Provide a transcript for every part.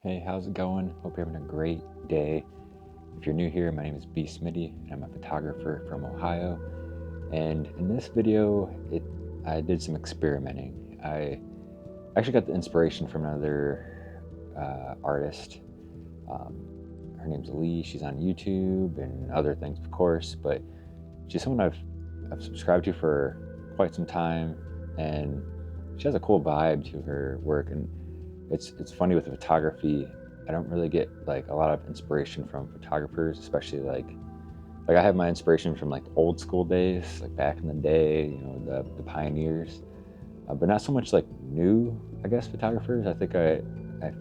Hey, how's it going? Hope you're having a great day. If you're new here, my name is B. Smitty, and I'm a photographer from Ohio. And in this video, I did some experimenting. I actually got the inspiration from another artist. Um, Her name's Lee. She's on YouTube and other things, of course, but she's someone I've subscribed to for quite some time, and she has a cool vibe to her work. And it's funny with the photography. I don't really get like a lot of inspiration from photographers, especially like I have my inspiration from like old school days, like back in the day, the pioneers, but not so much like new, I guess, photographers. I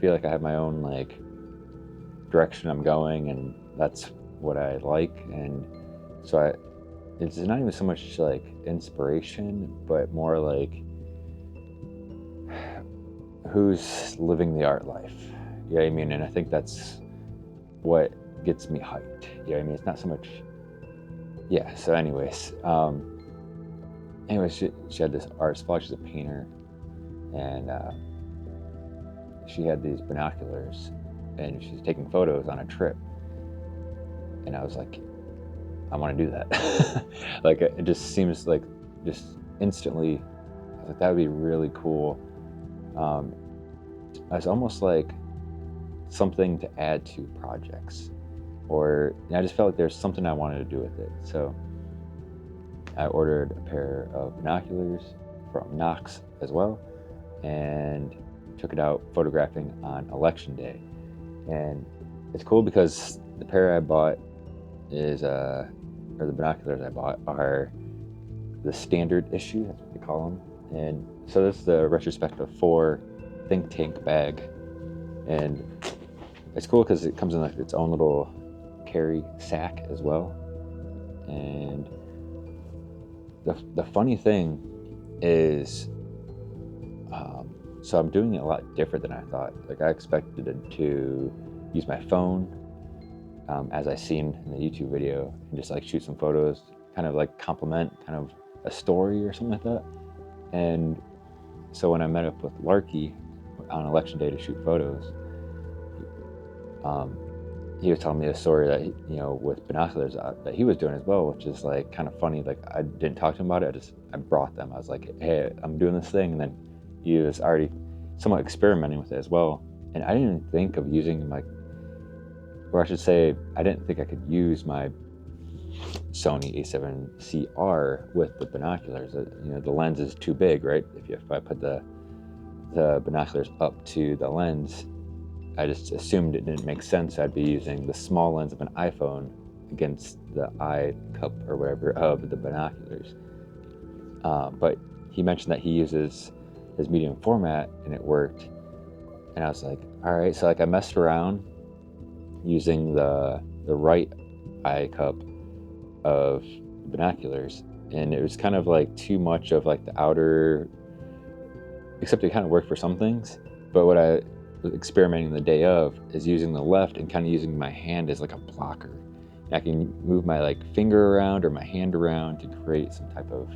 feel like I have my own like direction I'm going, and that's what I like. And so it's not even so much like inspiration, but more like who's living the art life. You know what I mean? And I think that's what gets me hyped. You know what I mean? It's not so much. Yeah. So, she had this art spot. She's a painter, and she had these binoculars, and she's taking photos on a trip. And I was like, I want to do that. Like, it just seems like just instantly, I was like, that would be really cool. It's almost like something to add to projects, or I just felt like there's something I wanted to do with it. So I ordered a pair of binoculars from Knox as well, and took it out photographing on election day. And it's cool because the pair I bought or the binoculars I bought are the standard issue, that's what they call them. And so this is the retrospective 4 Think Tank bag. And it's cool because it comes in like its own little carry sack as well. And the funny thing is, so I'm doing it a lot different than I thought. Like, I expected it to use my phone, as I seen in the YouTube video, and just like shoot some photos, kind of like complement kind of a story or something like that. And so when I met up with Larky on election day to shoot photos, he was telling me a story that with binoculars that he was doing as well, which is like kind of funny. Like, I didn't talk to him about it. I brought them. I was like, hey, I'm doing this thing, and then he was already somewhat experimenting with it as well. And I didn't even think of using or I should say, I didn't think I could use my Sony A7CR with the binoculars. The lens is too big, right? If I put the binoculars up to the lens, I just assumed it didn't make sense. I'd be using the small lens of an iPhone against the eye cup or whatever of the binoculars. But he mentioned that he uses his medium format, and it worked. And I was like, all right. So like I messed around using the right eye cup of binoculars, and it was kind of like too much of like the outer, except it kind of worked for some things. But what I was experimenting the day of is using the left and kind of using my hand as like a blocker. And I can move my like finger around or my hand around to create some type of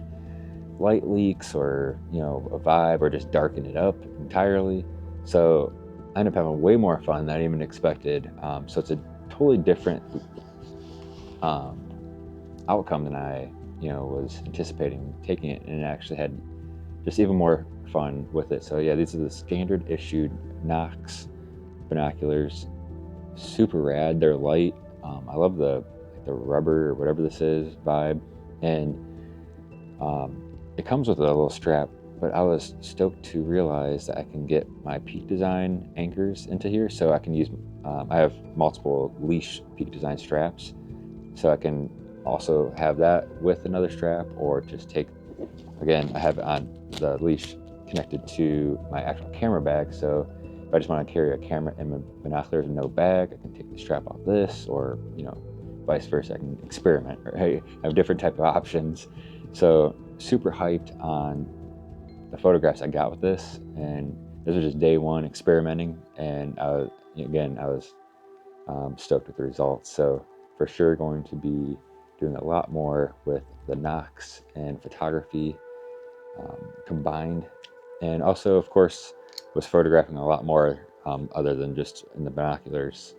light leaks, or a vibe, or just darken it up entirely. So I ended up having way more fun than I even expected. So it's a totally different outcome than I was anticipating taking it, and actually had just even more fun with it. So yeah, these are the standard issued Knox binoculars. Super rad. They're light. I love the rubber or whatever this is vibe, and it comes with a little strap. But I was stoked to realize that I can get my Peak Design anchors into here, so I can use. I have multiple leash Peak Design straps, so I can also have that with another strap, or just take. Again, I have it on the leash connected to my actual camera bag, so if I just want to carry a camera and my binoculars and no bag, I can take the strap off this, or vice versa. I can experiment, or hey, I have different type of options. So super hyped on the photographs I got with this, and this was just day one experimenting, and I was stoked with the results. So for sure going to be doing a lot more with the Knox and photography combined. And also, of course, was photographing a lot more other than just in the binoculars.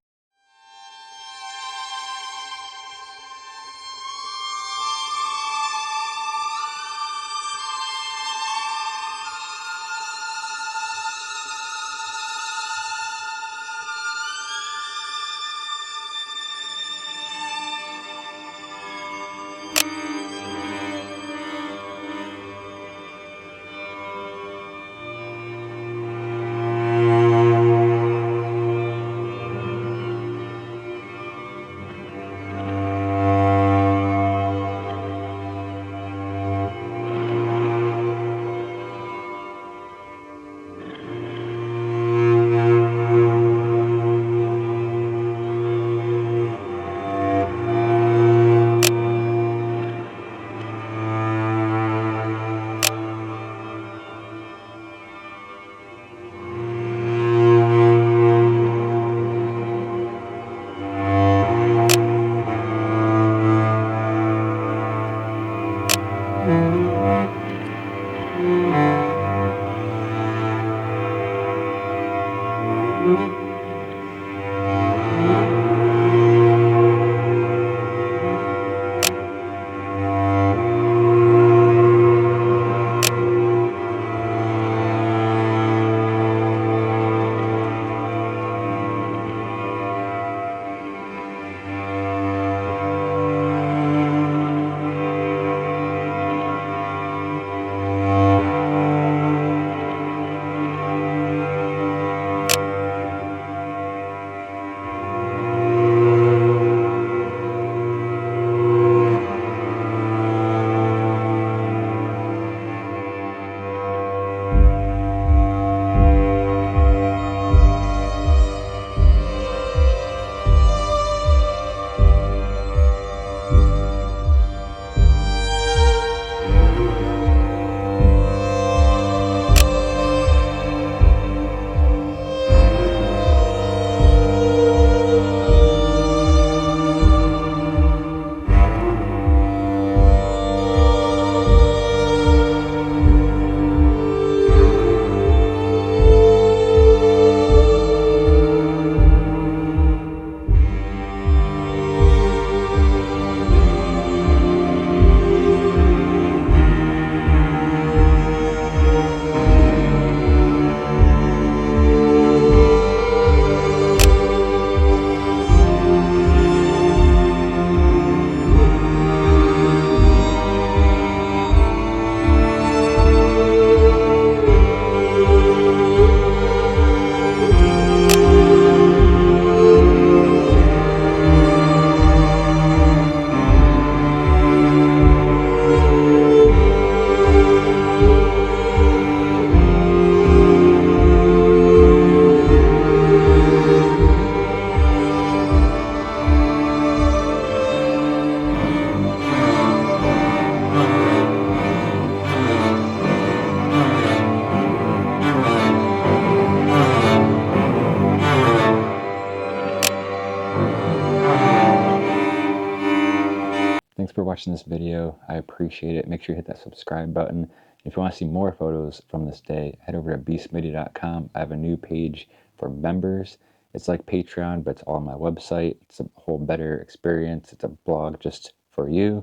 Thanks for watching this video. I appreciate it. Make sure you hit that subscribe button. If you want to see more photos from this day, head over to bsmitty.com. I have a new page for members. It's like Patreon, but it's all on my website. It's a whole better experience. It's a blog just for you.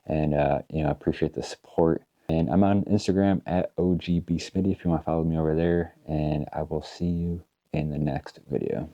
And, you know, I appreciate the support. And I'm on Instagram at OGBSmitty if you want to follow me over there. And I will see you in the next video.